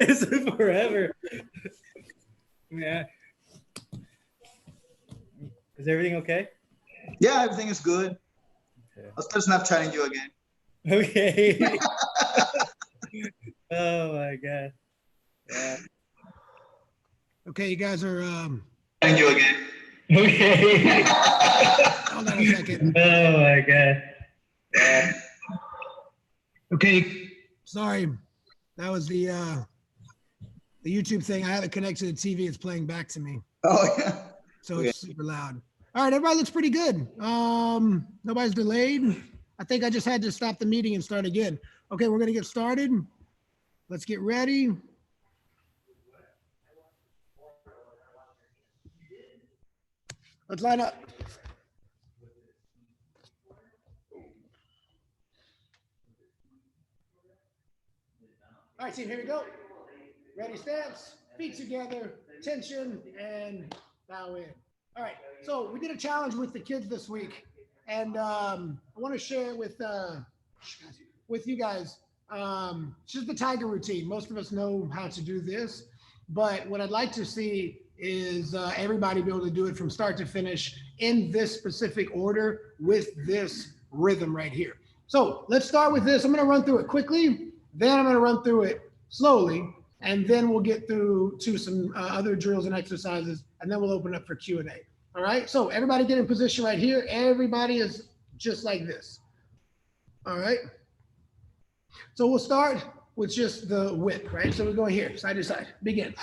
It's forever. Yeah. Is everything okay? Yeah, everything is good. Okay. I'll start Snapchatting you again. Okay. Oh my God. Yeah. Okay, you guys are. Chatting you again. Okay. Hold on a second. Oh my God. Yeah. Okay, sorry, that was the YouTube thing. I have it connected to the TV. It's playing back to me, Oh yeah. so it's super loud. All right, everybody looks pretty good. Nobody's delayed. I think I just had to stop the meeting and start again. Okay, we're gonna get started. Let's get ready. Let's line up. All right, team, here we go. Ready, stance, feet together, tension, and bow in. All right, so we did a challenge with the kids this week, and I want to share it with you guys. It's just the tiger routine. Most of us know how to do this, but what I'd like to see is everybody be able to do it from start to finish in this specific order with this rhythm right here. So let's start with this. I'm going to run through it quickly, then I'm going to run through it slowly, and then we'll get through to some other drills and exercises, and then we'll open up for Q&A. All right, so everybody get in position right here. Everybody is just like this. All right, so we'll start with just the whip, right? So we're going here, side to side. Begin.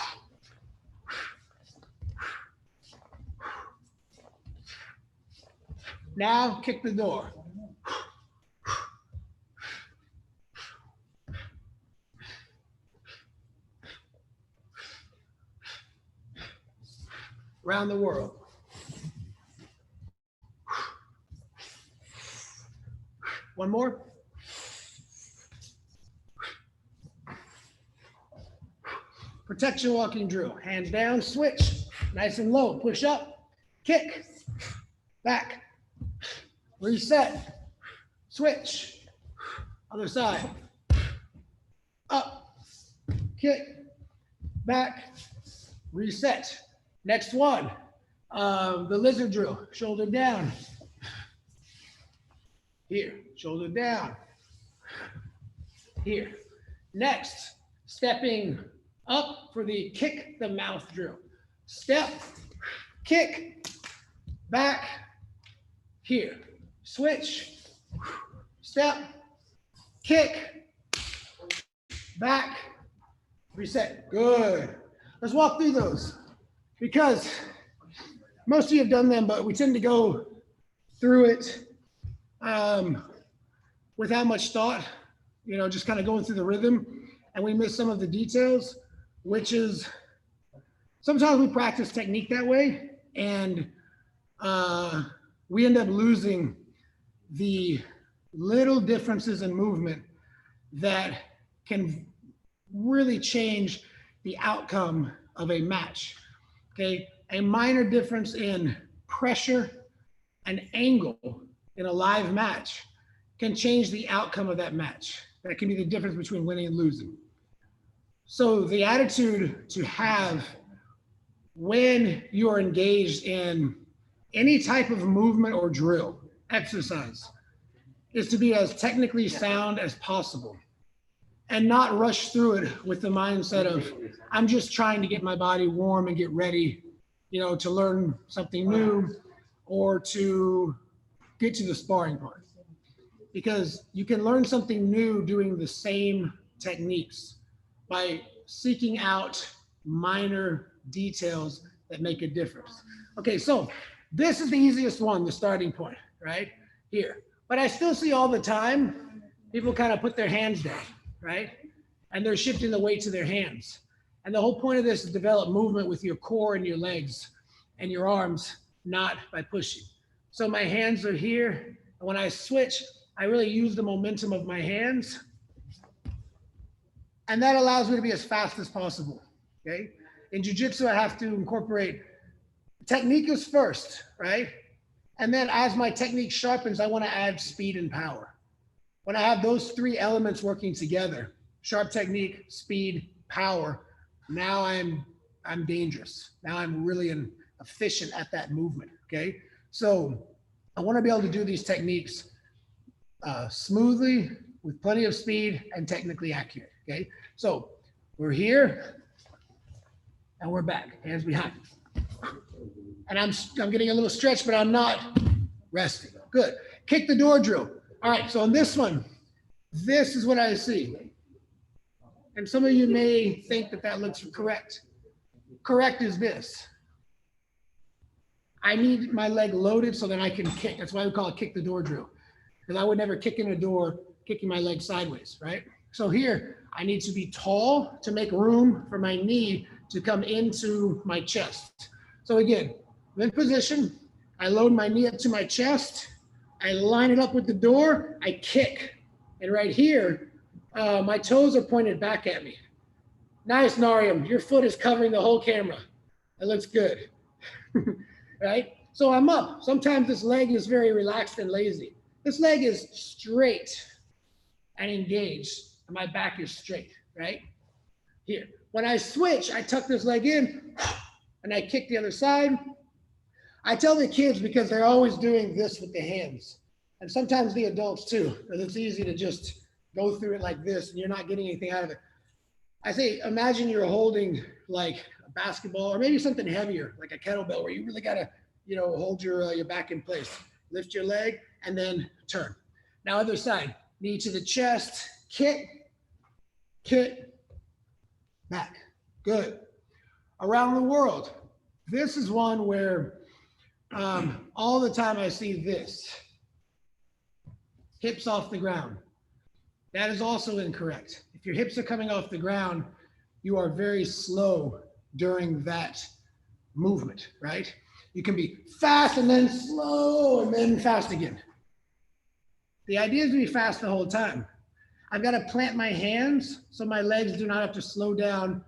Now kick the door. Around the world. One more. Protection walking drill. Hands down, switch. Nice and low. Push up, kick, back, reset, switch. Other side. Up, kick, back, reset. Next one, the lizard drill. Shoulder down. Here, shoulder down. Here. Next, stepping up for the kick the mouth drill. Step, kick, back, here. Switch, step, kick, back, reset. Good. Let's walk through those because most of you have done them, but we tend to go through it without much thought, you know, just kind of going through the rhythm, and we miss some of the details, which is sometimes we practice technique that way, and we end up losing the little differences in movement that can really change the outcome of a match. Okay, a minor difference in pressure and angle in a live match can change the outcome of that match. That can be the difference between winning and losing. So the attitude to have when you are engaged in any type of movement or drill, exercise, is to be as technically sound as possible and not rush through it with the mindset of, I'm just trying to get my body warm and get ready, you know, to learn something new or to get to the sparring part. Because you can learn something new doing the same techniques by seeking out minor details that make a difference. Okay, so this is the easiest one, the starting point, right here. But I still see all the time, people kind of put their hands down, right? And they're shifting the weight to their hands. And the whole point of this is develop movement with your core and your legs and your arms, not by pushing. So my hands are here. And when I switch, I really use the momentum of my hands. And that allows me to be as fast as possible, okay? In jiu-jitsu, I have to incorporate technique is first, right? And then as my technique sharpens, I want to add speed and power. When I have those three elements working together, sharp technique, speed, power, now I'm dangerous. Now I'm really efficient at that movement. Okay. So I want to be able to do these techniques smoothly, with plenty of speed, and technically accurate. Okay. So we're here and we're back, hands behind. And I'm getting a little stretch, but I'm not resting. Good. Kick the door drill. All right. So on this one, this is what I see. And some of you may think that that looks correct. Correct is this. I need my leg loaded so that I can kick. That's why we call it kick the door drill. Because I would never kick in a door, kicking my leg sideways, right? So here, I need to be tall to make room for my knee to come into my chest. So again, I'm in position. I load my knee up to my chest. I line it up with the door. I kick. And right here, my toes are pointed back at me. Nice, Nariam. Your foot is covering the whole camera. That looks good. Right? So I'm up. Sometimes this leg is very relaxed and lazy. This leg is straight and engaged, and my back is straight, right? Here. When I switch, I tuck this leg in, and I kick the other side. I tell the kids, because they're always doing this with the hands, and sometimes the adults too, because it's easy to just go through it like this, and you're not getting anything out of it. I say, imagine you're holding like a basketball or maybe something heavier, like a kettlebell, where you really got to, hold your back in place. Lift your leg and then turn. Now, other side, knee to the chest, kick, back. Good. Around the world, this is one where all the time I see this. Hips off the ground. That is also incorrect. If your hips are coming off the ground, you are very slow during that movement, right? You can be fast and then slow and then fast again. The idea is to be fast the whole time. I've got to plant my hands so my legs do not have to slow down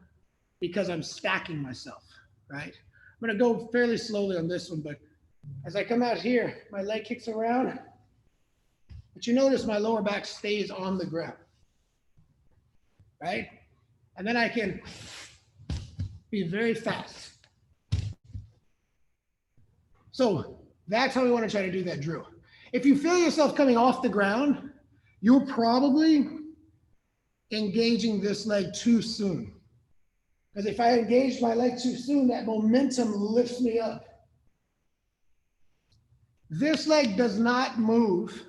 because I'm stacking myself, right? I'm going to go fairly slowly on this one, but as I come out here, my leg kicks around, but you notice my lower back stays on the ground, right? And then I can be very fast. So that's how we want to try to do that drill. If you feel yourself coming off the ground, you're probably engaging this leg too soon. Because if I engage my leg too soon, that momentum lifts me up. This leg does not move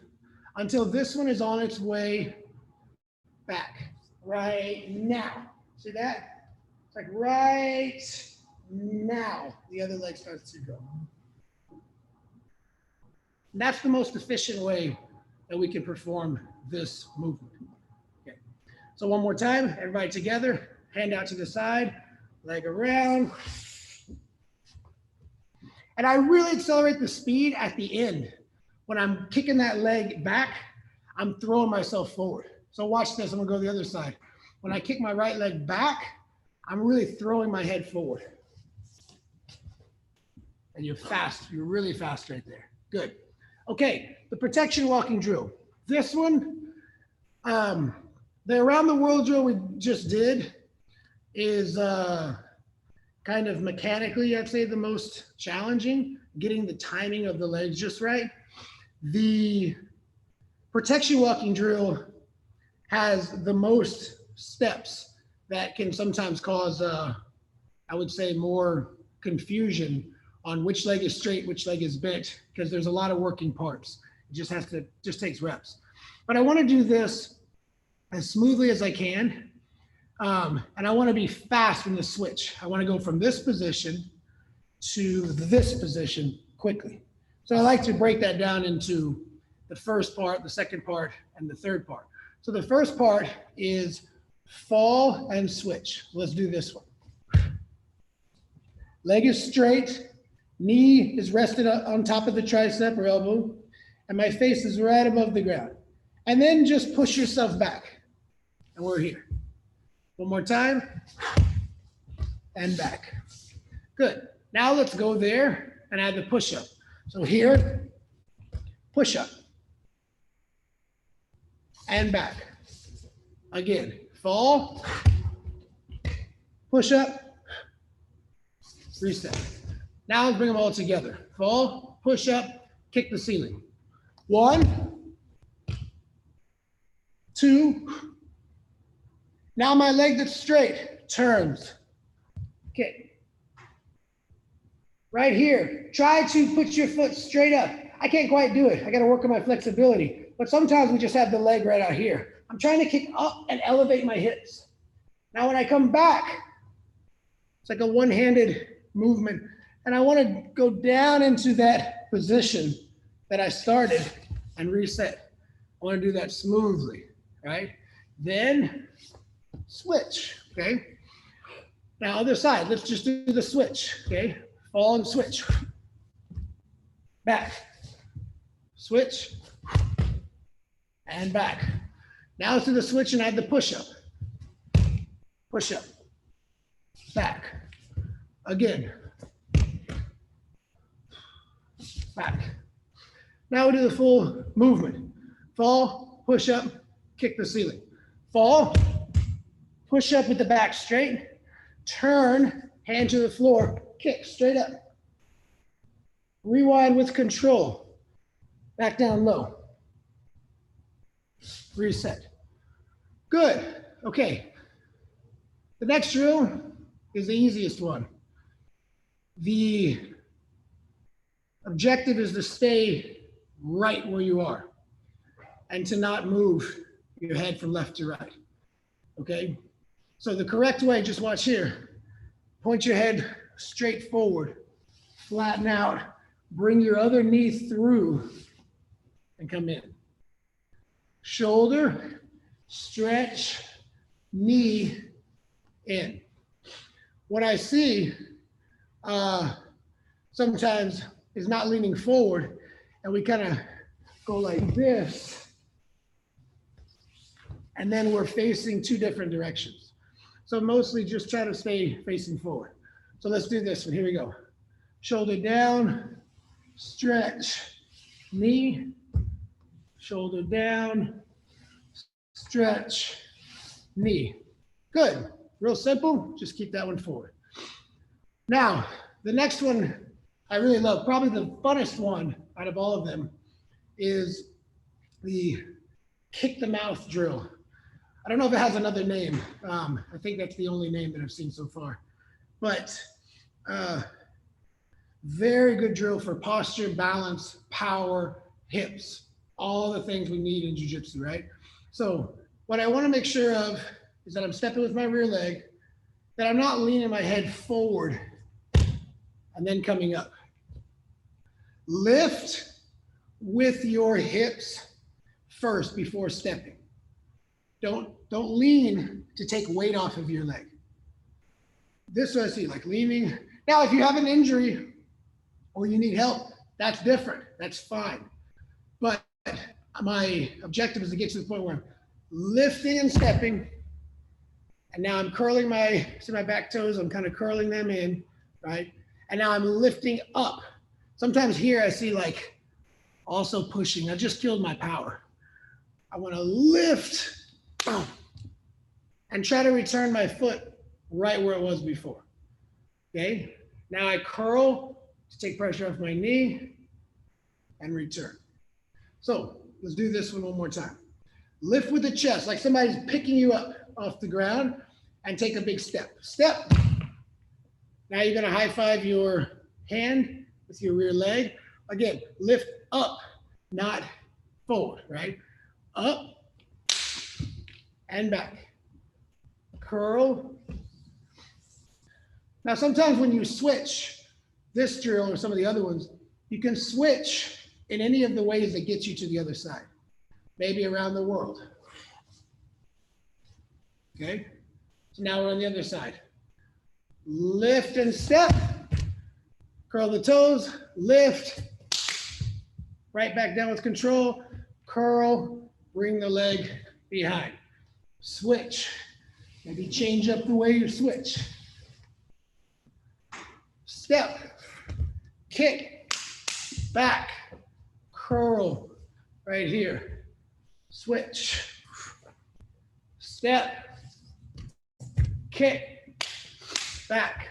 until this one is on its way back. Right now. See that? It's like right now, the other leg starts to go. And that's the most efficient way that we can perform this movement. Okay. So one more time, everybody together, hand out to the side, leg around. And I really accelerate the speed at the end. When I'm kicking that leg back, I'm throwing myself forward. So watch this, I'm gonna go the other side. When I kick my right leg back, I'm really throwing my head forward. And you're fast, you're really fast right there. Good. Okay, the protection walking drill. This one, the around the world drill we just did is kind of mechanically, I'd say, the most challenging, getting the timing of the legs just right. The protection walking drill has the most steps that can sometimes cause, I would say, more confusion on which leg is straight, which leg is bent, because there's a lot of working parts. It just takes reps. But I want to do this as smoothly as I can. And I want to be fast from the switch. I want to go from this position to this position quickly. So I like to break that down into the first part, the second part, and the third part. So the first part is fall and switch. Let's do this one. Leg is straight, knee is rested on top of the tricep or elbow, and my face is right above the ground. And then just push yourself back. And we're here. One more time, and back. Good. Now let's go there and add the push-up. So here, push-up, and back. Again, fall, push up, reset. Now let's bring them all together. Fall, push up, kick the ceiling. 1, 2. Now my leg that's straight turns. Kick. Right here, try to put your foot straight up. I can't quite do it. I got to work on my flexibility. But sometimes we just have the leg right out here. I'm trying to kick up and elevate my hips. Now when I come back, it's like a one-handed movement. And I want to go down into that position that I started and reset. I want to do that smoothly, right? Then switch, okay? Now other side, let's just do the switch, okay? Fall and switch. Back. Switch. And back. Now let's do the switch and add the push-up. Push-up. Back. Again. Back. Now we do the full movement. Fall, push up, kick the ceiling. Fall, push up with the back straight, turn, hand to the floor, kick straight up. Rewind with control. Back down low. Reset. Good. Okay. The next drill is the easiest one. The objective is to stay right where you are and to not move your head from left to right. Okay? So the correct way, just watch here. Point your head straight forward, flatten out, bring your other knee through and come in. Shoulder, stretch, knee, in. What I see sometimes is not leaning forward, and we kind of go like this, and then we're facing two different directions. So mostly just try to stay facing forward. So let's do this one. Here we go. Shoulder down, stretch, knee, shoulder down, stretch, knee. Good. Real simple. Just keep that one forward. Now, the next one I really love, probably the funnest one out of all of them, is the kick the mouth drill. I don't know if it has another name. I think that's the only name that I've seen so far. But very good drill for posture, balance, power, hips, all the things we need in jiu-jitsu, right? So what I want to make sure of is that I'm stepping with my rear leg, that I'm not leaning my head forward and then coming up. Lift with your hips first before stepping. Don't lean to take weight off of your leg. This is what I see, like leaning. Now, if you have an injury or you need help, that's different. That's fine. But my objective is to get to the point where I'm lifting and stepping, and now I'm curling my back toes. I'm kind of curling them in, right? And now I'm lifting up. Sometimes here I see like also pushing. I just killed my power. I want to lift and try to return my foot right where it was before. Okay? Now I curl to take pressure off my knee and return. So let's do this one more time. Lift with the chest, like somebody's picking you up off the ground, and take a big step. Step. Now you're gonna high five your hand with your rear leg. Again, lift up, not forward, right? Up and back. Curl. Now sometimes when you switch this drill or some of the other ones, you can switch in any of the ways that get you to the other side. Maybe around the world. Okay? So now we're on the other side. Lift and step. Curl the toes, lift. Right back down with control. Curl, bring the leg behind. Switch. Maybe change up the way you switch. Step. Kick. Back. Curl. Right here. Switch. Step. Kick. back.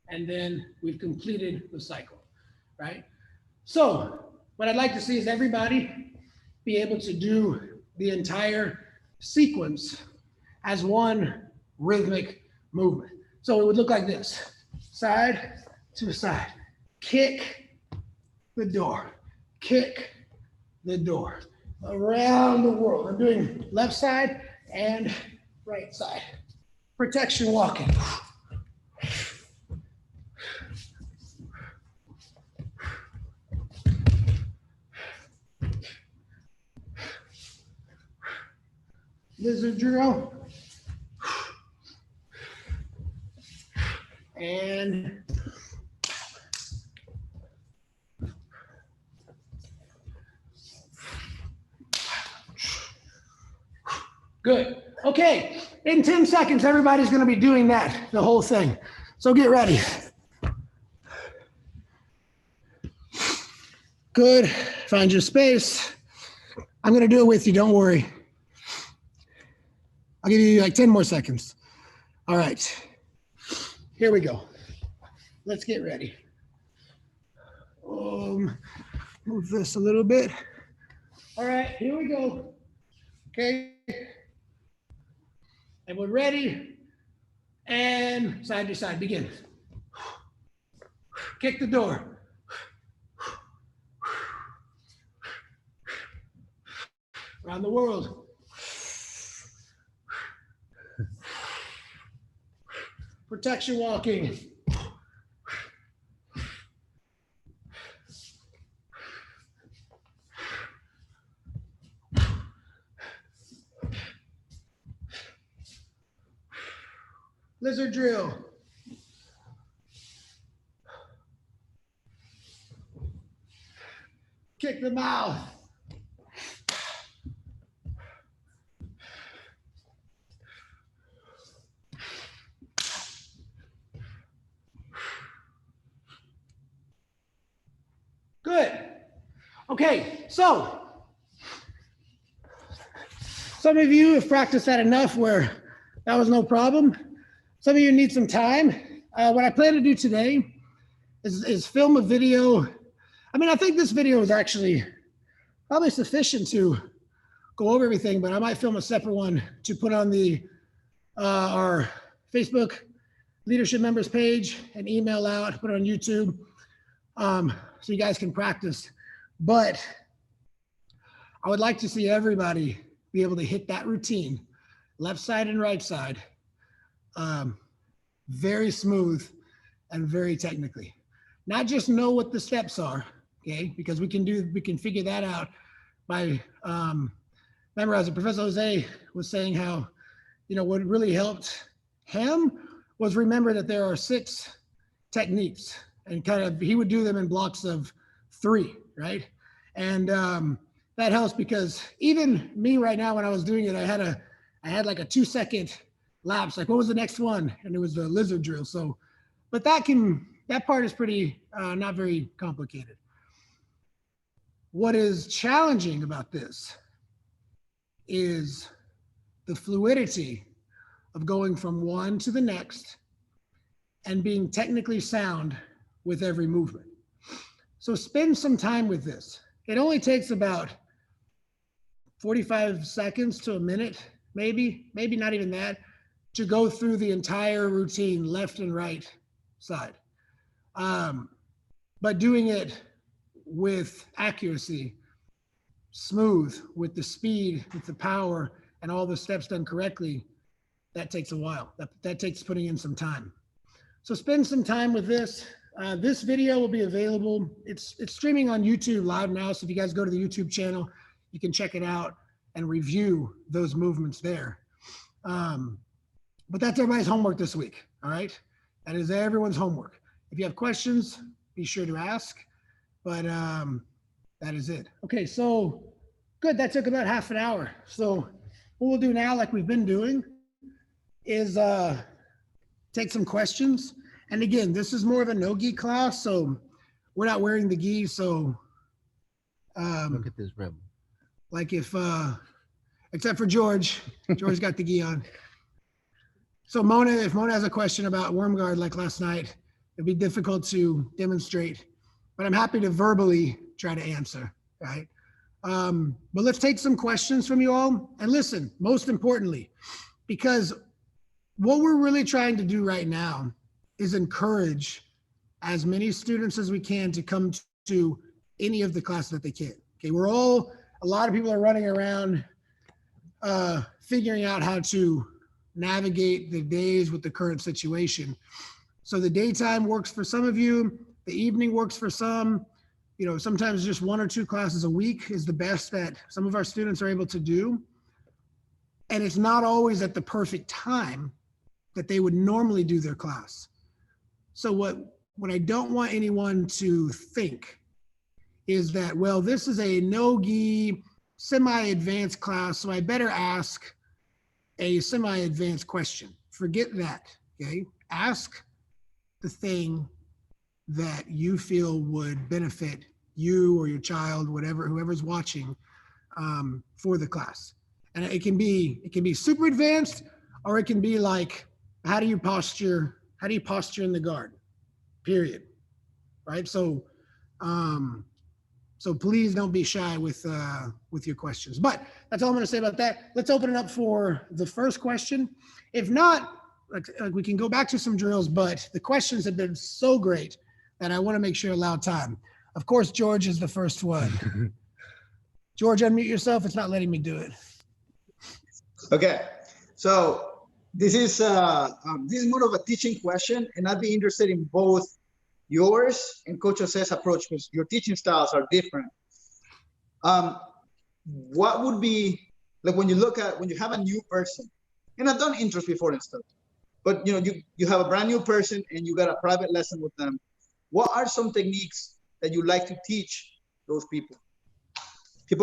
And then we've completed the cycle, right? So what I'd like to see is everybody be able to do the entire sequence as one rhythmic movement. So it would look like this: side to side, kick the door, kick the door, around the world. I'm doing left side and right side. Protection walking. Lizard drill. And good. Okay, in 10 seconds, everybody's going to be doing that, the whole thing. So get ready. Good. Find your space. I'm going to do it with you. Don't worry. I'll give you like 10 more seconds. All right. Here we go. Let's get ready. Move this a little bit. All right, here we go. Okay. And we're ready. And side to side, begin. Kick the door. Around the world. Protection walking. Lizard drill. Kick the mouth. Good. Okay, so some of you have practiced that enough where that was no problem. Some of you need some time. What I plan to do today is film a video. I mean, I think this video is actually probably sufficient to go over everything, but I might film a separate one to put on the our Facebook leadership members page and email out, put it on YouTube, so you guys can practice. But I would like to see everybody be able to hit that routine, left side and right side, very smooth and very technically. Not just know what the steps are, okay? Because we can figure that out by memorizing. Professor Jose was saying how, what really helped him was remember that there are 6 techniques, and he would do them in blocks of 3, right? And that helps because even me right now, when I was doing it, I had like a 2-second lapse. Like, what was the next one? And it was the lizard drill. So, but that part is pretty not very complicated. What is challenging about this is the fluidity of going from one to the next and being technically sound with every movement. So spend some time with this. It only takes about 45 seconds to a minute, maybe not even that, to go through the entire routine, left and right side. But doing it with accuracy, smooth, with the speed, with the power, and all the steps done correctly, that takes a while. That takes putting in some time. So spend some time with this. This video will be available. It's streaming on YouTube live now. So if you guys go to the YouTube channel, you can check it out and review those movements there. But that's everybody's homework this week. All right. That is everyone's homework. If you have questions, be sure to ask. But that is it. Okay. So good. That took about half an hour. So what we'll do now, like we've been doing, is take some questions. And again, this is more of a no-gi class, so we're not wearing the gi. So look at this rebel. Like if, except for George got the gi on. So Mona, if Mona has a question about worm guard like last night, it'd be difficult to demonstrate, but I'm happy to verbally try to answer, right? But let's take some questions from you all. And listen, most importantly, because what we're really trying to do right now is encourage as many students as we can to come to any of the classes that they can. Okay, a lot of people are running around figuring out how to navigate the days with the current situation. So the daytime works for some of you, the evening works for some. You know, sometimes just 1 or 2 classes a week is the best that some of our students are able to do. And it's not always at the perfect time that they would normally do their class. So what I don't want anyone to think is that, well, this is a no-gi semi-advanced class, so I better ask a semi-advanced question. Forget that, okay? Ask the thing that you feel would benefit you or your child, whoever's watching, for the class. And it can be super advanced, or it can be like, how do you posture in the guard, period, right? So please don't be shy with your questions. But that's all I'm going to say about that. Let's open it up for the first question. If not, like we can go back to some drills, but the questions have been so great that I want to make sure I allow time. Of course, George is the first one. George, unmute yourself. It's not letting me do it. Okay, so this is more of a teaching question, and I'd be interested in both yours and Coach Jose's approach, because your teaching styles are different. What would be, like, when you have a new person, and I've done intros before and stuff, but you have a brand new person and you got a private lesson with them. What are some techniques that you like to teach those people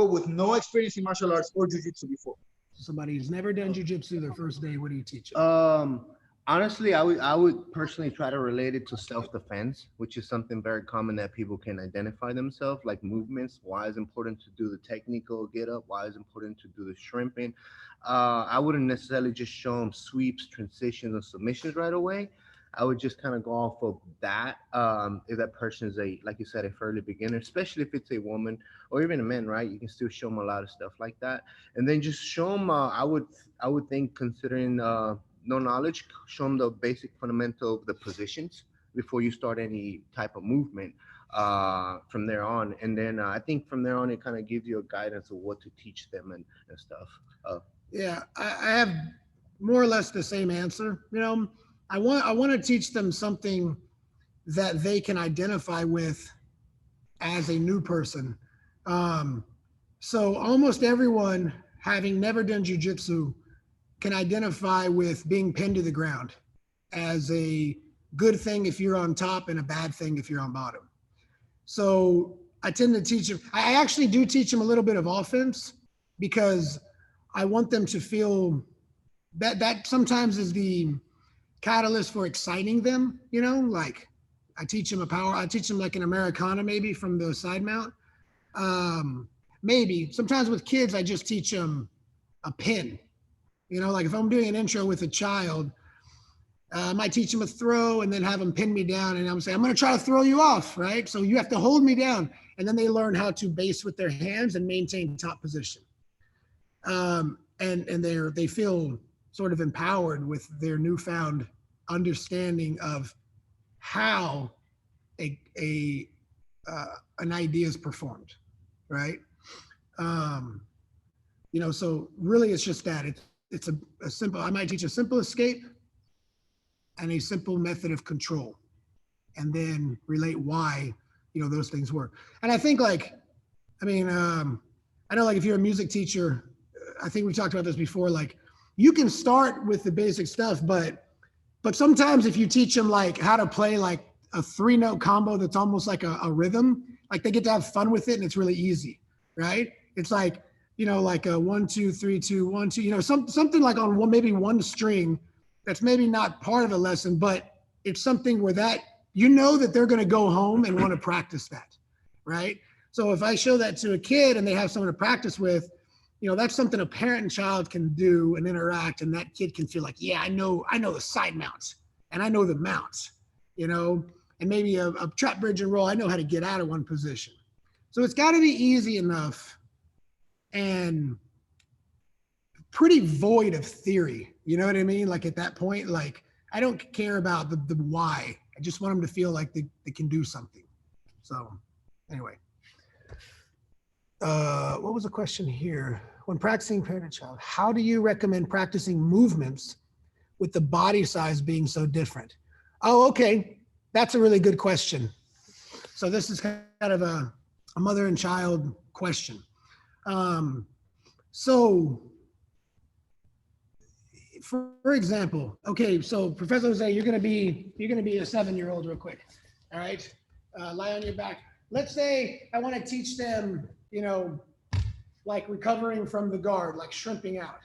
with no experience in martial arts or jiu-jitsu before? Somebody who's never done jiu-jitsu their first day, what do you teach them? Honestly, I would personally try to relate it to self-defense, which is something very common that people can identify themselves, like movements. Why is it important to do the technical get up? Why is it important to do the shrimping? I wouldn't necessarily just show them sweeps, transitions, and submissions right away. I would just kind of go off of that. If that person is like you said, a fairly beginner, especially if it's a woman or even a man, right? You can still show them a lot of stuff like that. And then just show them, I would think, considering no knowledge, show them the basic fundamental of the positions before you start any type of movement from there on. And then I think from there on, it kind of gives you a guidance of what to teach them and stuff. Yeah, I have more or less the same answer. I want to teach them something that they can identify with as a new person. So almost everyone, having never done jiu-jitsu, can identify with being pinned to the ground as a good thing if you're on top and a bad thing if you're on bottom. So I tend to teach them. I actually do teach them a little bit of offense, because I want them to feel that sometimes is the catalyst for exciting them. Like I teach them like an Americana, maybe from the side mount. Maybe sometimes with kids, I just teach them a pin. Like if I'm doing an intro with a child, I might teach them a throw and then have them pin me down, and I'm saying, I'm going to try to throw you off, right? So you have to hold me down. And then they learn how to base with their hands and maintain top position. And they feel sort of empowered with their newfound understanding of how an idea is performed, right? So really it's just that. It's a simple, I might teach a simple escape and a simple method of control, and then relate why, those things work. And I think I know, like if you're a music teacher, I think we talked about this before, like you can start with the basic stuff, but sometimes if you teach them like how to play like a 3-note combo that's almost like a rhythm, like they get to have fun with it and it's really easy, right? It's like, like a 1, 2, 3, 2, 1, 2, something like on maybe one string that's maybe not part of a lesson, but it's something where that, that they're going to go home and want to practice that, right? So if I show that to a kid and they have someone to practice with, that's something a parent and child can do and interact, and that kid can feel like, yeah, I know the side mounts and I know the mounts, and maybe a trap bridge and roll, I know how to get out of one position. So it's got to be easy enough and pretty void of theory. You know what I mean? Like at that point, like I don't care about the why. I just want them to feel like they can do something. So anyway, what was the question here? When practicing parent and child, how do you recommend practicing movements with the body size being so different? Oh, okay. That's a really good question. So this is kind of a mother and child question. So for example, okay, so Professor Jose, you're gonna be a 7-year-old real quick. All right, lie on your back. Let's say I want to teach them, like recovering from the guard, like shrimping out.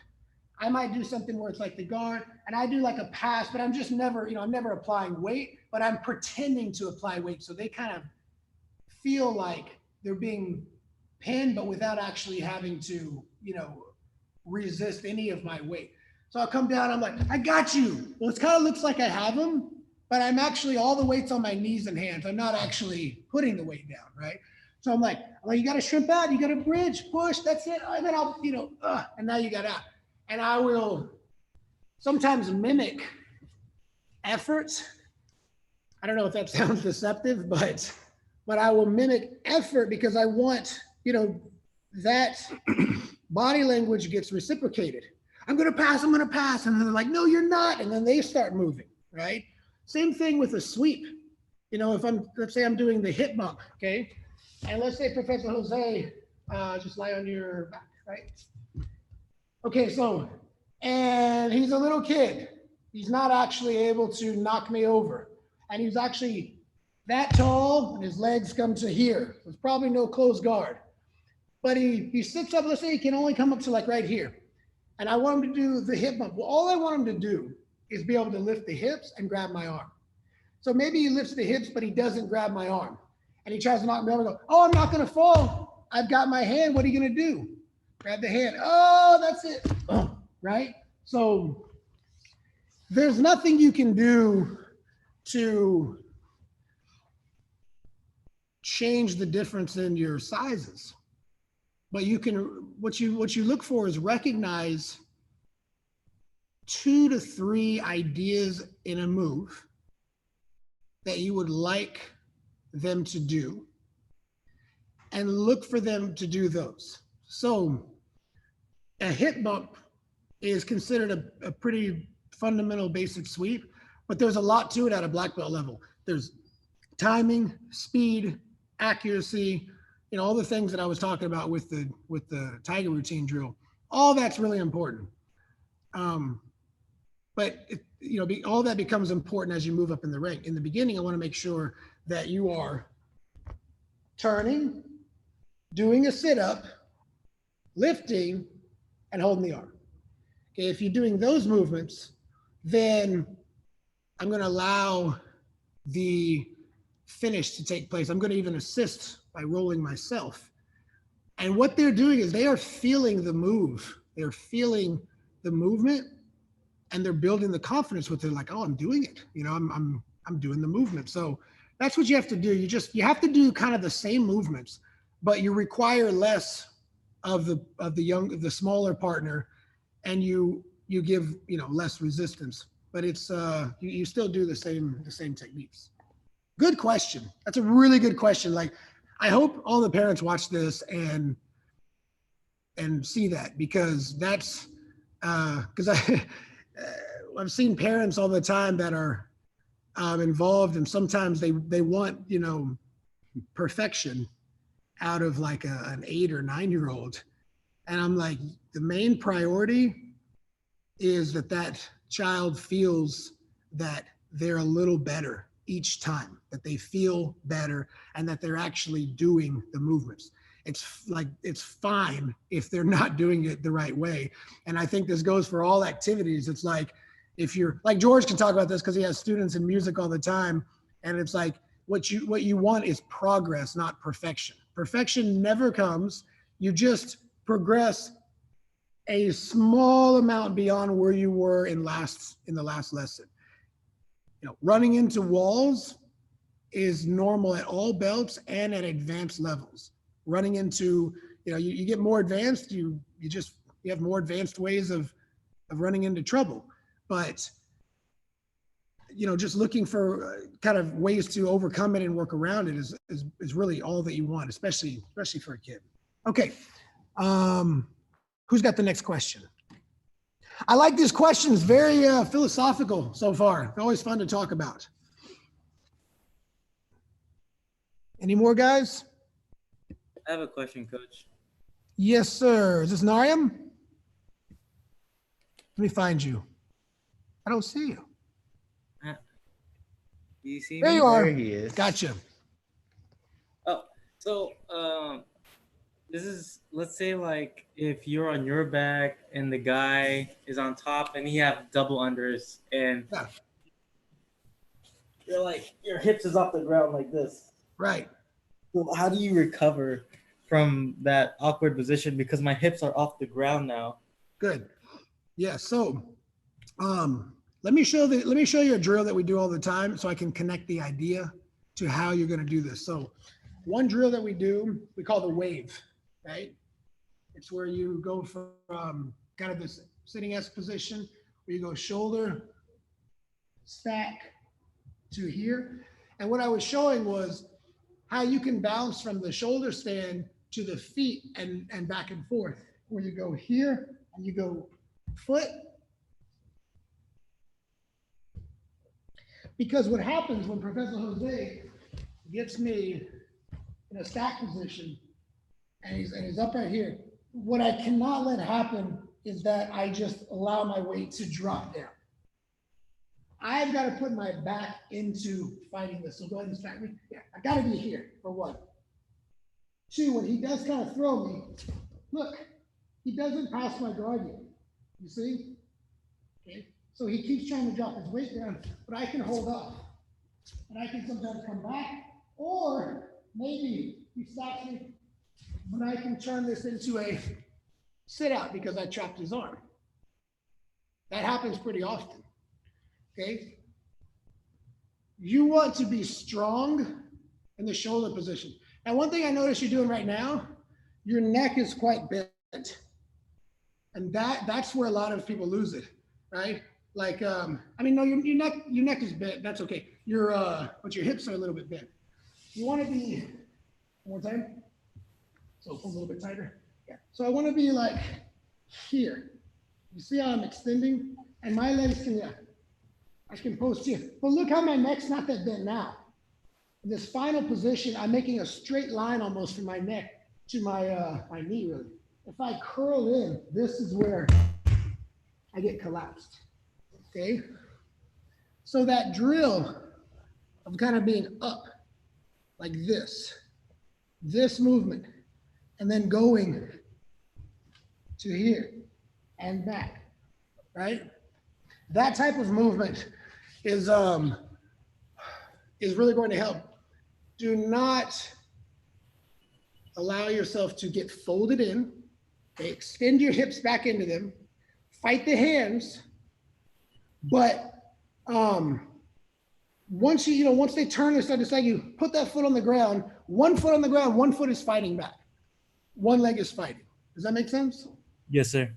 I might do something where it's like the guard, and I do like a pass, but I'm just never, I'm never applying weight, but I'm pretending to apply weight, so they kind of feel like they're being pinned, but without actually having to, resist any of my weight. So I'll come down, I'm like, I got you. Well, it kind of looks like I have them, but I'm actually, all the weight's on my knees and hands. I'm not actually putting the weight down, right? So I'm like, well, you got to shrimp out, you got to bridge, push, that's it. And then I'll, and now you got out. And I will sometimes mimic efforts. I don't know if that sounds deceptive, but I will mimic effort because I want, that body language gets reciprocated. I'm going to pass. And then they're like, no, you're not. And then they start moving, right? Same thing with a sweep. If let's say I'm doing the hip bump, okay? And let's say Professor Jose, just lie on your back, right? Okay, and he's a little kid. He's not actually able to knock me over. And he's actually that tall, and his legs come to here. There's probably no closed guard. But he sits up, let's say he can only come up to like right here. And I want him to do the hip bump. Well, all I want him to do is be able to lift the hips and grab my arm. So maybe he lifts the hips, but he doesn't grab my arm. And he tries to knock me over and go, oh, I'm not going to fall. I've got my hand. What are you going to do? Grab the hand. Oh, that's it. Oh, right? So there's nothing you can do to change the difference in your sizes. But you can, what you look for is recognize 2 to 3 ideas in a move that you would like them to do and look for them to do those. So a hip bump is considered a pretty fundamental basic sweep, but there's a lot to it at a black belt level. There's timing, speed, accuracy, all the things that I was talking about with the tiger routine drill. All that's really important. But all that becomes important as you move up in the rank. In the beginning, I want to make sure that you are turning, doing a sit-up, lifting, and holding the arm. Okay, if you're doing those movements, then I'm going to allow the finish to take place. I'm going to even assist by rolling myself. And what they're doing is they are feeling the move. They're feeling the movement, and they're building the confidence with it. Like, oh, I'm doing it. I'm doing the movement. So that's what you have to do. You have to do kind of the same movements, but you require less of the smaller partner, and you give less resistance. But it's you still do the same techniques. Good question. That's a really good question. Like, I hope all the parents watch this and see that, because that's because I've seen parents all the time that are involved, and sometimes they want perfection out of like an 8 or 9-year-old, and I'm like, the main priority is that child feels that they're a little better each time, that they feel better, and that they're actually doing the movements. It's fine if they're not doing it the right way. And I think this goes for all activities. It's like, if you're like, George can talk about this because he has students in music all the time. And it's like, what you want is progress, not perfection. Perfection never comes. You just progress a small amount beyond where you were in the last lesson. You know, running into walls is normal at all belts and at advanced levels. Running into, you know, you get more advanced, you have more advanced ways of running into trouble. But, you know, just looking for kind of ways to overcome it and work around it is really all that you want, especially for a kid. Okay. Who's got the next question? I like these questions, very philosophical so far. They're always fun to talk about. Any more, guys? I have a question, Coach. Yes, sir. Is this Nariam? Let me find you. I don't see you. Do you see There me? you are. There he is. Gotcha. Oh, so this is, let's say like if you're on your back and the guy is on top and he have double unders and Yeah. you're like your hips is off the ground like this. Right. So how do you recover from that awkward position because my hips are off the ground now? Good. Yeah. So, let me show you a drill that we do all the time, so I can connect the idea to how you're going to do this. So, one drill that we do, we call the wave. Right. It's where you go from kind of this sitting S position, where you go shoulder stack to here. And what I was showing was how you can bounce from the shoulder stand to the feet and back and forth, where you go here and you go foot. Because what happens when Professor Jose gets me in a stack position and he's up right here, what I cannot let happen is that I just allow my weight to drop down. I've got to put my back into fighting this. So go ahead and stack me. Yeah, I got to be here for one. Two, when he does kind of throw me, look, he doesn't pass my guard yet. You see? Okay. So he keeps trying to drop his weight down, but I can hold off. And I can sometimes come back, or maybe he stops me, but I can turn this into a sit out because I trapped his arm. That happens pretty often. Okay. You want to be strong in the shoulder position. Now, one thing I notice you're doing right now, your neck is quite bent. And that's where a lot of people lose it, right? Like, I mean, no, your neck is bent. That's okay. But your hips are a little bit bent. You want to be, one more time. So pull a little bit tighter. Yeah. So I want to be like here. You see how I'm extending? And my legs can, yeah. I can post here, but look how my neck's not that bent now. In this final position, I'm making a straight line almost from my neck to my my knee, really. If I curl in, this is where I get collapsed, okay? So that drill of kind of being up like this movement, and then going to here and back, right? That type of movement is really going to help. Do not allow yourself to get folded in. Okay, extend your hips back into them. Fight the hands, but once they turn and start to sag, you put that foot on the ground. One foot on the ground, one foot is fighting back. One leg is fighting. Does that make sense? Yes, sir.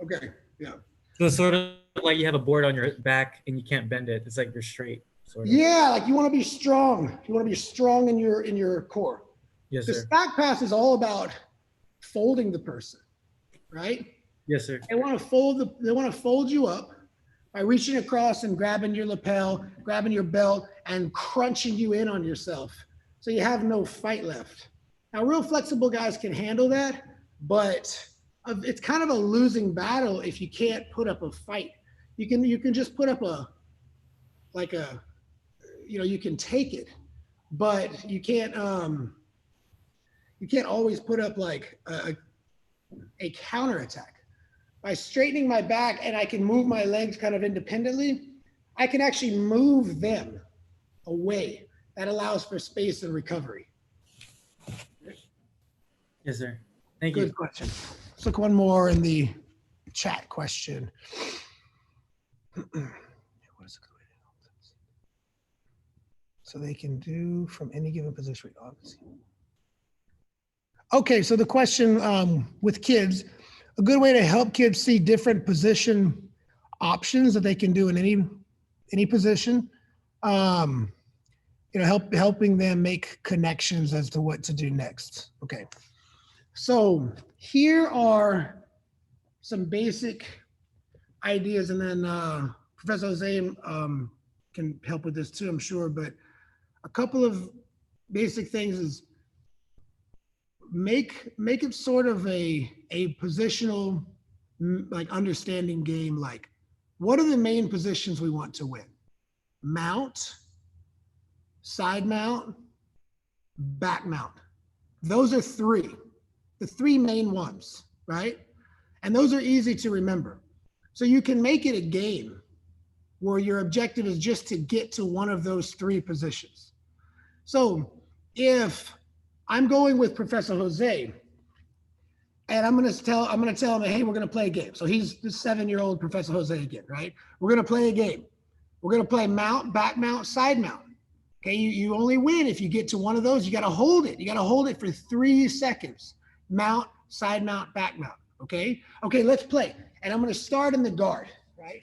Okay. Yeah. So it's sort of like you have a board on your back and you can't bend it. It's like you're straight. Sort of. Yeah, like you want to be strong. You want to be strong in your core. Yes, The sir. stack pass is all about folding the person, right? Yes, sir. They want to fold you up by reaching across and grabbing your lapel, grabbing your belt, and crunching you in on yourself. So you have no fight left. Now, real flexible guys can handle that, but it's kind of a losing battle if you can't put up a fight. You can just put up you can take it, but you can't always put up like a counterattack. By straightening my back and I can move my legs kind of independently, I can actually move them away. That allows for space and recovery. Yes, sir. Thank Good you. question. Let's look one more in the chat question. What is it? So they can do from any given position. Obviously. Okay, so the question with kids, a good way to help kids see different position options that they can do in any position. Helping them make connections as to what to do next. Okay, so here are some basic ideas, and then Professor Jose can help with this too, I'm sure. But a couple of basic things is make it sort of a positional, like, understanding game. Like, what are the main positions we want to win? Mount, side mount, back mount. Those are the three main ones, right? And those are easy to remember. So you can make it a game where your objective is just to get to one of those three positions. So if I'm going with Professor Jose, and I'm gonna tell him, hey, we're gonna play a game. So he's the 7-year-old Professor Jose again, right? We're gonna play a game. We're gonna play mount, back mount, side mount. Okay, you only win if you get to one of those. You got to hold it. You got to hold it for 3 seconds. Mount, side mount, back mount. Okay, let's play. And I'm going to start in the guard, right?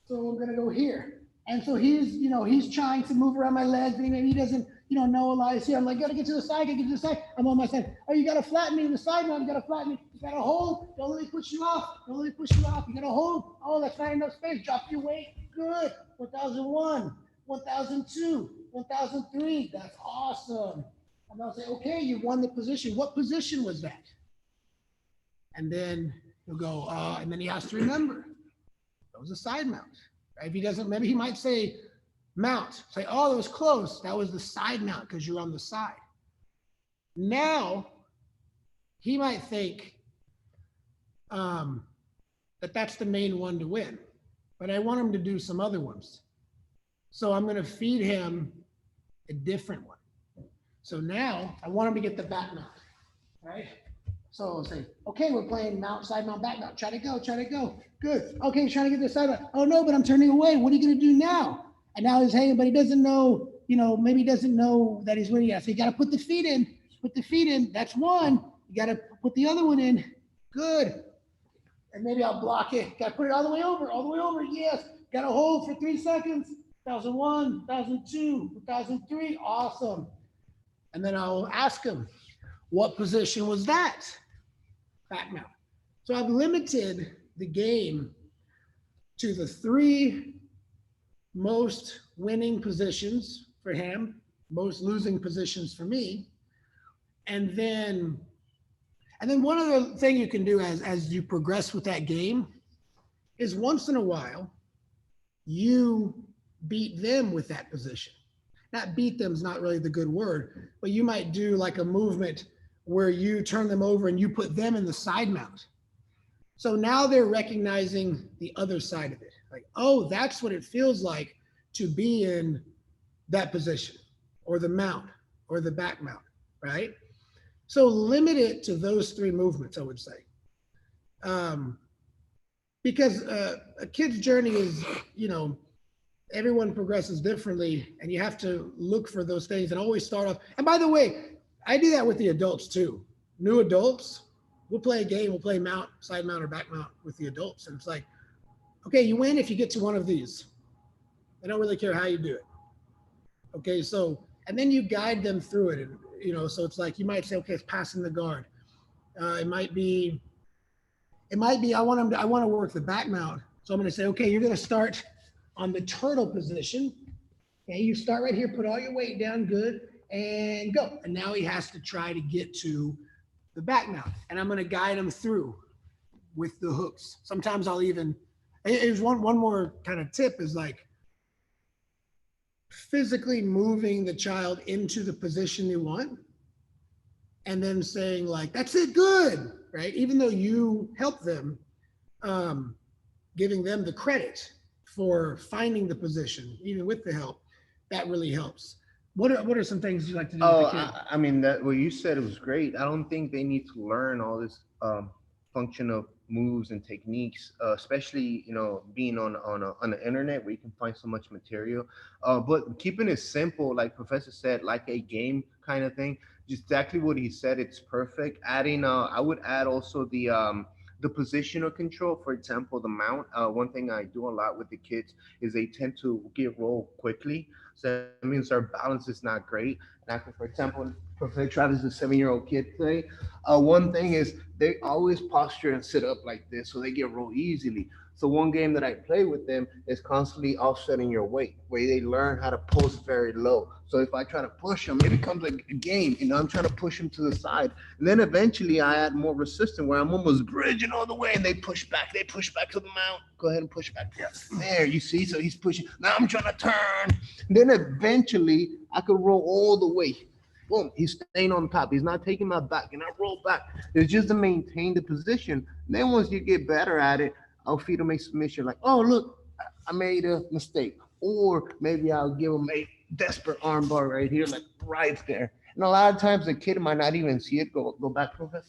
So I'm going to go here. And so he's trying to move around my legs, and maybe he doesn't, know a lot is here. I'm like, got to get to the side, I'm on my side. Oh, you got to flatten me in the side mount. You got to flatten me. You got to hold. Don't let me push you off. You got to hold. Oh, that's not enough space. Drop your weight. Good. 1001. 1002, 1003, that's awesome. And I'll say, okay, you won the position. What position was that? And then he'll go, and then he has to remember, that was a side mount. Right? If he doesn't, maybe he might say mount. Say, oh, that was close. That was the side mount because you're on the side. Now, he might think that's the main one to win, but I want him to do some other ones. So I'm going to feed him a different one. So now I want him to get the back mount, right? So I'll say, okay, we're playing mount, side mount, back mount. Try to go. Good. Okay, he's trying to get the side mount. Oh no, but I'm turning away. What are you going to do now? And now he's hanging, but he doesn't know, maybe he doesn't know that he's winning yet. So you got to put the feet in. That's one. You got to put the other one in. Good. And maybe I'll block it. Got to put it all the way over. Yes. Got to hold for 3 seconds. 1001, 1002, 1003, awesome. And then I'll ask him, what position was that? Back mount. So I've limited the game to the 3 most winning positions for him, most losing positions for me. And then one other thing you can do as you progress with that game is once in a while, you beat them with that position. Not beat them is not really the good word, but you might do like a movement where you turn them over and you put them in the side mount. So now they're recognizing the other side of it. Like, oh, that's what it feels like to be in that position, or the mount, or the back mount, right? So limit it to those 3 movements, I would say. Because a kid's journey is, everyone progresses differently, and you have to look for those things and always start off. And by the way, I do that with the adults too. New adults, we'll play a game, we'll play mount, side mount, or back mount with the adults. And it's like, okay, you win if you get to one of these. I don't really care how you do it. Okay, so, and then you guide them through it. And, so it's like, you might say, okay, it's passing the guard. It might be, I want to work the back mount. So I'm going to say, okay, you're going to start on the turtle position. Okay, you start right here, put all your weight down, good, and go. And now he has to try to get to the back mount. And I'm going to guide him through with the hooks. Sometimes I'll even, here's one more kind of tip is like physically moving the child into the position they want and then saying like, that's it, good, right? Even though you help them, giving them the credit for finding the position, even with the help, that really helps. What are some things you like to do with the kid? I mean, that what you said was great. I don't think they need to learn all this function of, moves and techniques, especially being on the internet where you can find so much material. But keeping it simple, like Professor said, like a game kind of thing. Just exactly what he said. It's perfect. Adding, I would add also the positional control. For example, the mount. One thing I do a lot with the kids is they tend to get rolled quickly. So that means our balance is not great. And for example, Professor Travis, a 7-year-old kid today, one thing is they always posture and sit up like this, so they get rolled easily. So one game that I play with them is constantly offsetting your weight, where they learn how to post very low. So if I try to push them, it becomes like a game. I'm trying to push them to the side, and then eventually I add more resistance, where I'm almost bridging all the way, and they push back. They push back to the mount. Go ahead and push back. Yes, there. You see? So he's pushing. Now I'm trying to turn. And then eventually I could roll all the way. Boom, he's staying on top. He's not taking my back, and I roll back. It's just to maintain the position. And then once you get better at it, I'll feed him a submission like, oh, look, I made a mistake. Or maybe I'll give him a desperate armbar right here, like right there. And a lot of times the kid might not even see it. Go back, Professor.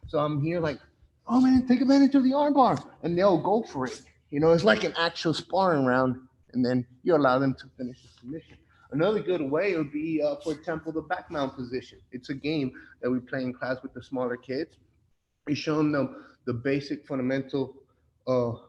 So I'm here like, oh man, take advantage of the armbar. And they'll go for it. It's like an actual sparring round. And then you allow them to finish the submission. Another good way would be, for example, the back mount position. It's a game that we play in class with the smaller kids. We show them the basic fundamental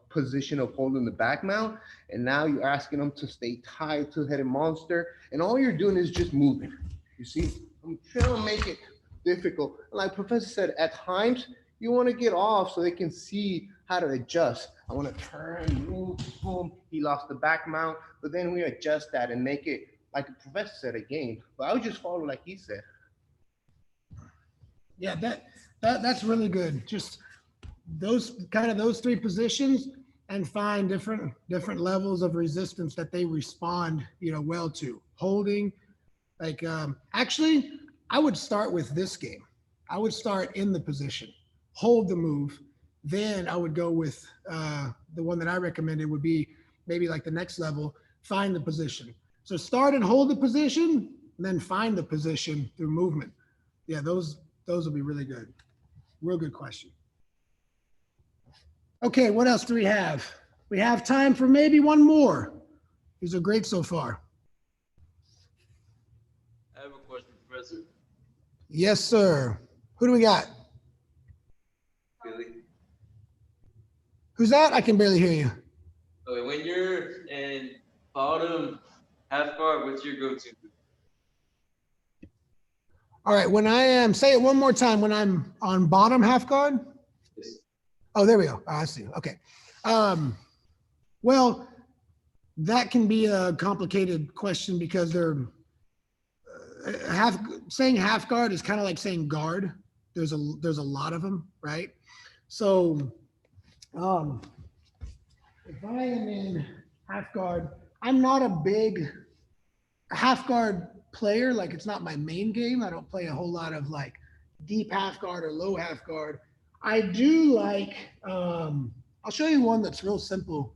position of holding the back mount, and now you're asking them to stay tied to the headed monster, and all you're doing is just moving. You see, I'm trying to make it difficult. Like Professor said, at times you want to get off so they can see how to adjust. I want to turn, move, boom. He lost the back mount, but then we adjust that and make it like the Professor said, a game. But I would just follow like he said. Yeah, that's really good. Just those three positions, and find different levels of resistance that they respond, well to. Holding, like actually, I would start with this game. I would start in the position, hold the move, then I would go with the one that I recommended would be maybe like the next level, find the position. So start and hold the position, and then find the position through movement. Yeah, those will be really good. Real good question. Okay, what else do we have? We have time for maybe one more. These are great so far. I have a question, Professor. Yes, sir. Who do we got? Billy. Who's that? I can barely hear you. Okay, when you're in bottom half guard, what's your go-to? All right, when I am, say it one more time, when I'm on bottom half guard. Yes. Oh, there we go. I see. Okay. Well, that can be a complicated question because they're saying half guard is kind of like saying guard. There's a lot of them, right? So, if I am in half guard, I'm not a big half guard player. Like, it's not my main game. I don't play a whole lot of like deep half guard or low half guard. I do like, I'll show you one that's real simple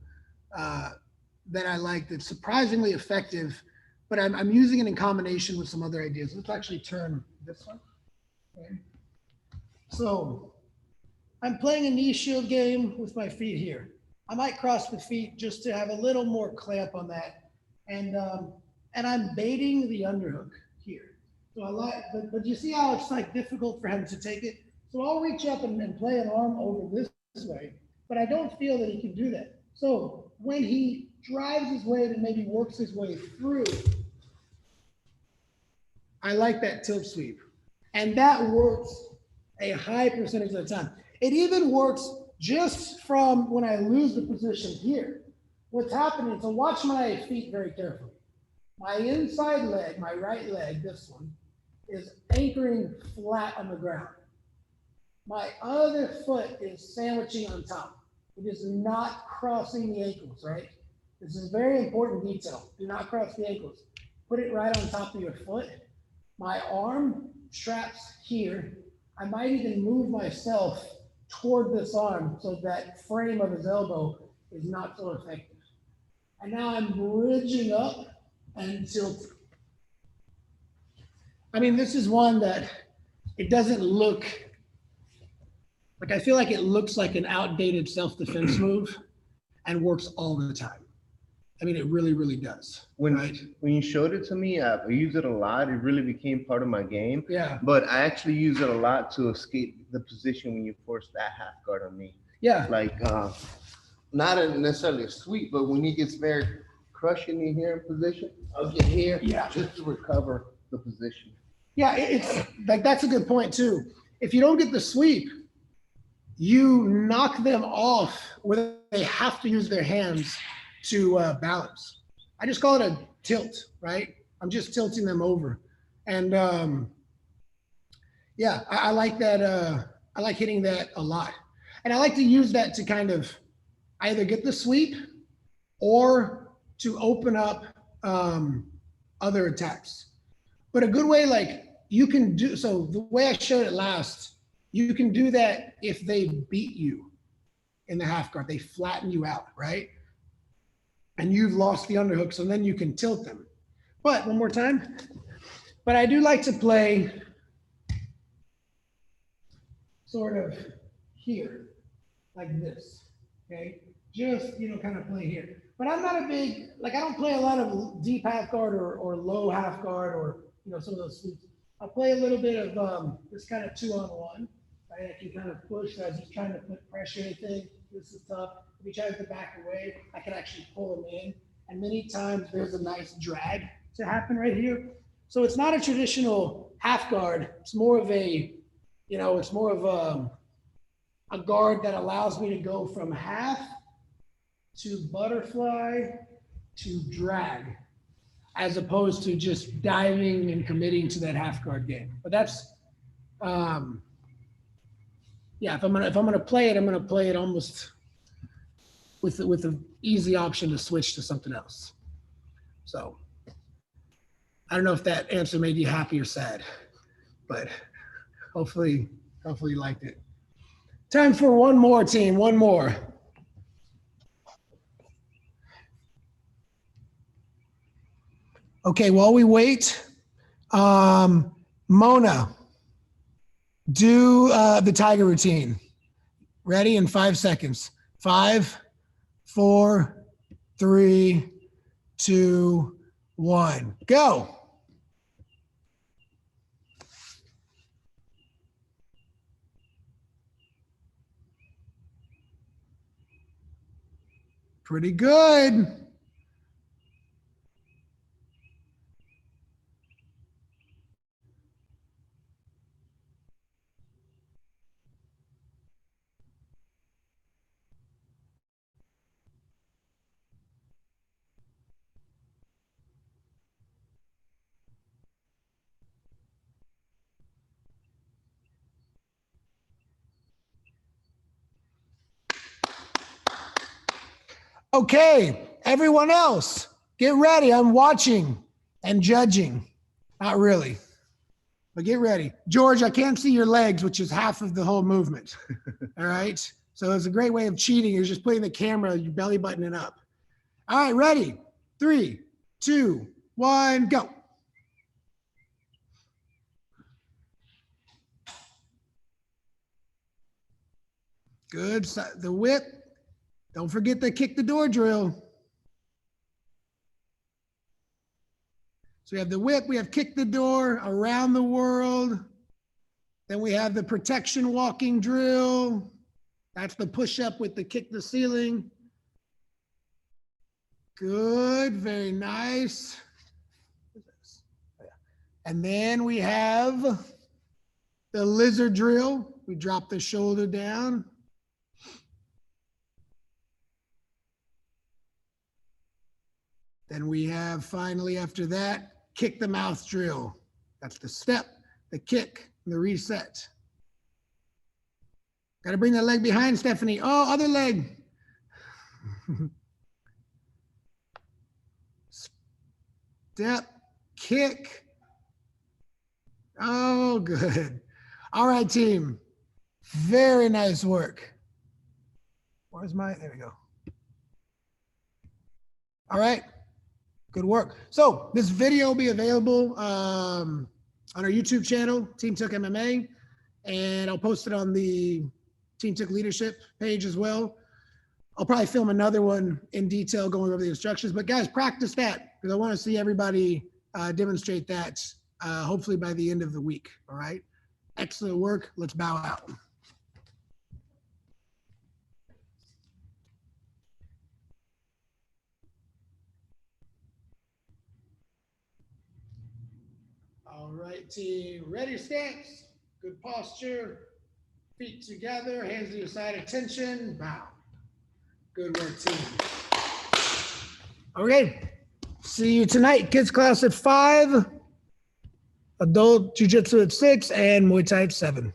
that I like, that's surprisingly effective, but I'm using it in combination with some other ideas. Let's actually turn this one. Okay. So I'm playing a knee shield game with my feet here. I might cross the feet just to have a little more clamp on that. And I'm baiting the underhook here. So I like, but you see how it's like difficult for him to take it? So I'll reach up and play an arm over this way, but I don't feel that he can do that. So when he drives his weight and maybe works his way through, I like that tilt sweep. And that works a high percentage of the time. It even works just from when I lose the position here. What's happening, so watch my feet very carefully. My inside leg, my right leg, this one, is anchoring flat on the ground. My other foot is sandwiching on top. It is not crossing the ankles, right? This is a very important detail. Do not cross the ankles. Put it right on top of your foot. My arm straps here. I might even move myself toward this arm so that frame of his elbow is not so effective. And now I'm bridging up and tilting. I mean, this is one that it doesn't look Like I feel like it looks like an outdated self-defense move and works all the time. I mean, it really, really does. When right? when you showed it to me, I used it a lot. It really became part of my game. Yeah. But I actually use it a lot to escape the position when you force that half guard on me. Yeah. Like not necessarily a sweep, but when he gets very crushing me here in position, I'll get here just to recover the position. Yeah, it's like that's a good point too. If you don't get the sweep, you knock them off where they have to use their hands to balance. I just call it a tilt, right? I'm just tilting them over. And yeah, I like that. I like hitting that a lot. And I like to use that to kind of either get the sweep or to open up other attacks. But a good way, like you can do, so the way I showed it last, you can do that if they beat you in the half guard. They flatten you out, right? And you've lost the underhook, so then you can tilt them. But one more time. But I do like to play sort of here, like this, okay? Just, you know, kind of play here. But I'm not a big, like I don't play a lot of deep half guard or low half guard or, you know, some of those sweeps. I'll play a little bit of this kind of 2-on-1, right? I can kind of push as he's trying to put pressure anything. This is tough. If he tries to back away, I can actually pull him in. And many times there's a nice drag to happen right here. So it's not a traditional half guard. It's more of a, you know, it's more of a guard that allows me to go from half to butterfly to drag, as opposed to just diving and committing to that half guard game. But that's, yeah. If I'm gonna play it, I'm gonna play it almost with an easy option to switch to something else. So I don't know if that answer made you happy or sad, but hopefully you liked it. Time for one more, team. One more. Okay, while we wait, Mona, do the tiger routine. Ready in 5 seconds. 5, 4, 3, 2, 1, go. Pretty good. Okay, everyone else, get ready. I'm watching and judging. Not really, but get ready. George, I can't see your legs, which is half of the whole movement. All right. So it's a great way of cheating. You're just putting the camera, your belly buttoning up. All right, ready? 3, 2, 1, go. Good. The whip. Don't forget the kick the door drill. So we have the whip, we have kick the door, around the world. Then we have the protection walking drill. That's the push up with the kick the ceiling. Good, very nice. And then we have the lizard drill. We drop the shoulder down. Then we have finally after that, kick the mouth drill. That's the step, the kick, and the reset. Got to bring that leg behind, Stephanie. Oh, other leg. Step, kick. Oh, good. All right, team. Very nice work. Where's my, there we go. All right. Good work. So this video will be available on our YouTube channel, Team Tooke MMA, and I'll post it on the Team Tooke leadership page as well. I'll probably film another one in detail going over the instructions, but guys, practice that because I want to see everybody demonstrate that hopefully by the end of the week. All right. Excellent work. Let's bow out. All right, team. Ready, stance. Good posture. Feet together. Hands to your side. Attention. Bow. Good work, team. Okay. See you tonight. Kids class at 5. Adult Jiu-Jitsu at 6 and Muay Thai at 7.